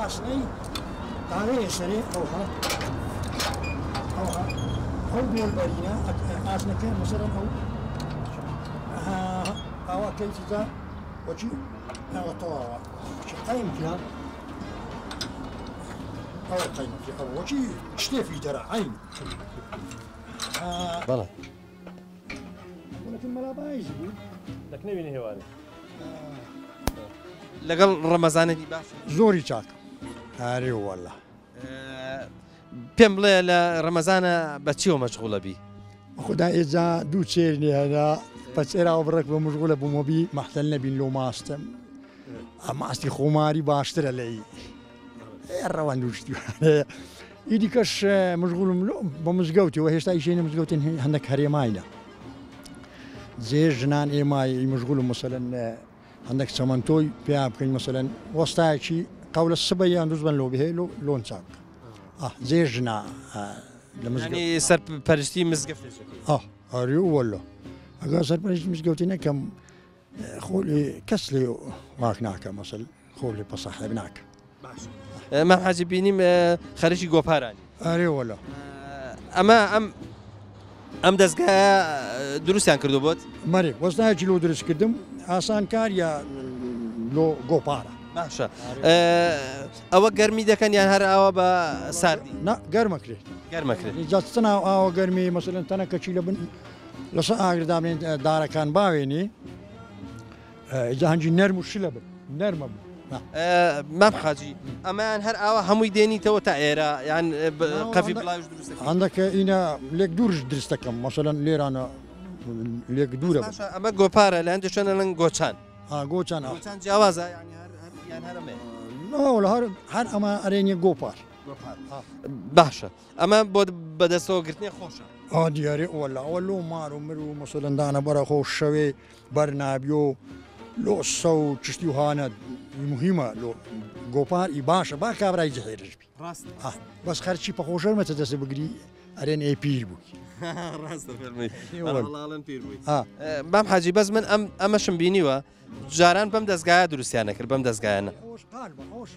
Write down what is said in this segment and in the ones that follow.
أصلي طالع سريع أو بالبرينا أصلا كان مثلا أو كيف ذا وشي أو طوا شي قيم كذا أو قيم كذا أو وشي اشتفي ترى عين بلى ولكن ما بايز لكن نبي هواري لقل رمضان دي باش زوري شاك هاري والله بيم بلا رمضان بتشيو مشغولة بي خدا إذا دو تشيرني هذا بس إرا أبرك بمشغولة بموبي محتلنا بين لو ماستم ماستي خماري باشتر علي الروان دوشتي إيدي كش مشغول بمزجوتي وهيش تاي شيء مزجوتي عندك هريماينا زي جنان إيماي مشغول مثلا عندك سمنتوي بيابكين مثلا وسطايشي قول الصبيان دوزبن لو بهي لون ساق زي جنا يعني سر برشتي مزقف أريو والله أقول سر برشتي مزقوتينا كم خولي كسلي واقناك مثلا خولي بصح ابناك ما حاجة بيني خارجي جوباراني أريو والله أما أم دزقة دروسيان كردو بود مري وسطايشي لو درس كدم آسان كار يا لو جوبارا باشا أو گرمی دکن یان هر أو با سردی نا گرمك ليه گرمك ليه إذا تنا أو گرمي مثلا تنا كشيلة بن لصا أقدر دامين دارا كان باويني إذا هنجي نرمو شلبن نرمو ما بحاجي أما هر أو هموي ديني تو تعيرة يعني قفي بلاش درستك عندك هنا ليك دورج درستكم مثلا ليرانا ليك دورة أما جوبارا لأنه شنو لن جوتشان جوتشان جوتشان جوازة يعني هرمي لا ولا هر أما أريني جوبار باشا أما بود بدستو قرتني خوشة دياري ولا مارو مرو مثلا دانا برا خوش شوي برنابيو لو صو تشتيو هانا مهمة لو جوبار إباشا با كابراي جهيرج بي راست بس خرجي بخوشر متى تدس بقري أرين أي بير بوي راست فيلمي والله لن بير بوي بام حاجي بس من أما شمبيني و جاران بام دزقايا دروسيانا كر بام دزقايانا أوش قالبه أوش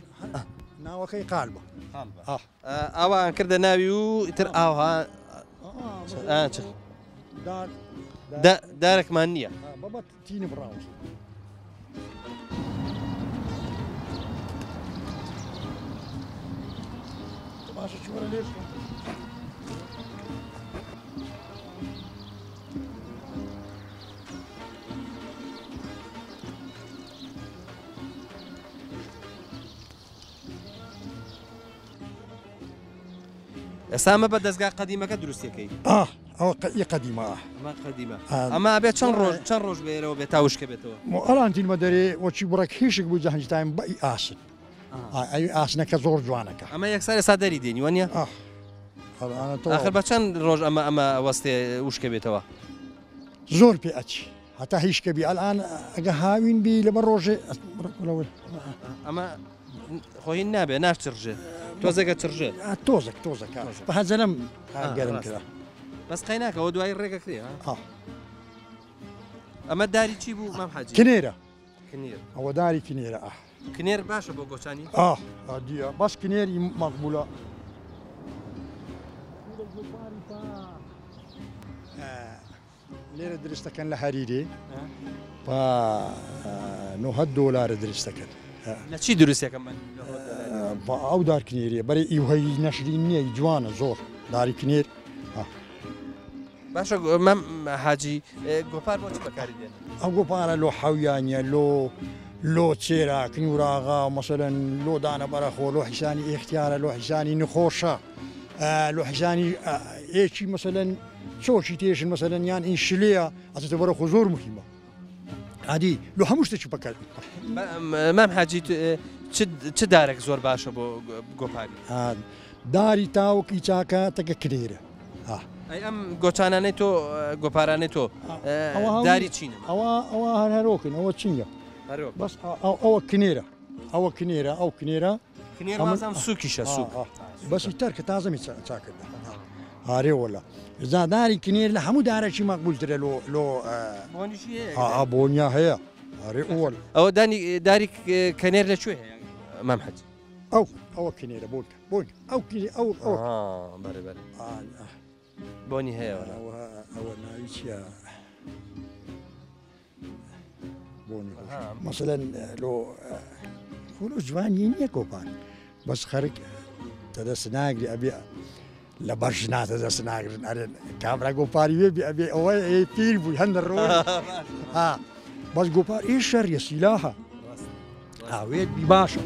ناوخي قالبه أوا كرد ناويو تر أوها دارك مانية بابا تيني براوس ماشي شو ولا ليش سامة بدزقا قديمة كدروسية كي أو قديمة ما قديمة أما أبي شن روج بيرو بيتاوش كبيتو مو الآن تين مدري وشي برك هيشك بوجه هنج تايم بأي آسن أي آسنك زور جوانك أما يكسر صدري ديني وانيا أنا آخر بچن روج أما وسط وش كبيتوا زور بيأتي حتى هيشك بي الآن أجهاوين بي لبروجة أما خوي النابع ناش ترجع توزق ترجع توزق فهذا لم قرن كذا بس قيناك هو دواي الرقة كذي أما داري تجيبو ما بحاجة كنيرة هو داري كنيرة كنير باشا بوجو ثاني دي بس كنير مقبولة ليرة درستكن لحريري $100 درستكن لا شيء دروسيا كمان أو دار كنيري بري يوهي نشريني جوانا زور داري كنير باشا ما حاجي جوبار بوش بكاري دين أو جوبار لو حويانيا لو تسيرا كنوراغا مثلا لو دانا برخو لو حساني اختيار لو حساني نخوشة لو حساني ايشي مثلا شوشي تيشن مثلا يعني انشليا أتتبرا خزور مهمة هادي لو هموش تشي بكاري ما حاجي چه دارك زور باشا بو جوباري داري تاوك إيشاكا تكا كنيرة أي أم جوتشانا تو جوباراني تو داري تشينا أو هروكن أو تشينيا بس أو كنيرة كنير لازم سوكيشة سوق بس يترك تازم يتساكد هاري ولا إذا داري كنير لحمو داري شيء مقبول ترى لو بوني شيء بونيا هي هاري أول أو داري كنير لشوي يعني ما محد ئەوە کنێرە بۆن ئەو بەێ بەێ بۆنی هەیە ئەوە ناوی چیە بۆنی مەسەلەن لۆ خۆ جوانی نییە کۆپان بەس خەرک تەدەست ناگری ئەبێ لە بەرژ ناتە دەست ناگرن ئەرێن کابرا گۆپاری وێ ئەبێ ئەوە پیر بووی هەندە ڕۆ بەس گۆپار ئێ شەریە سیلاها ئاوێت بی باشە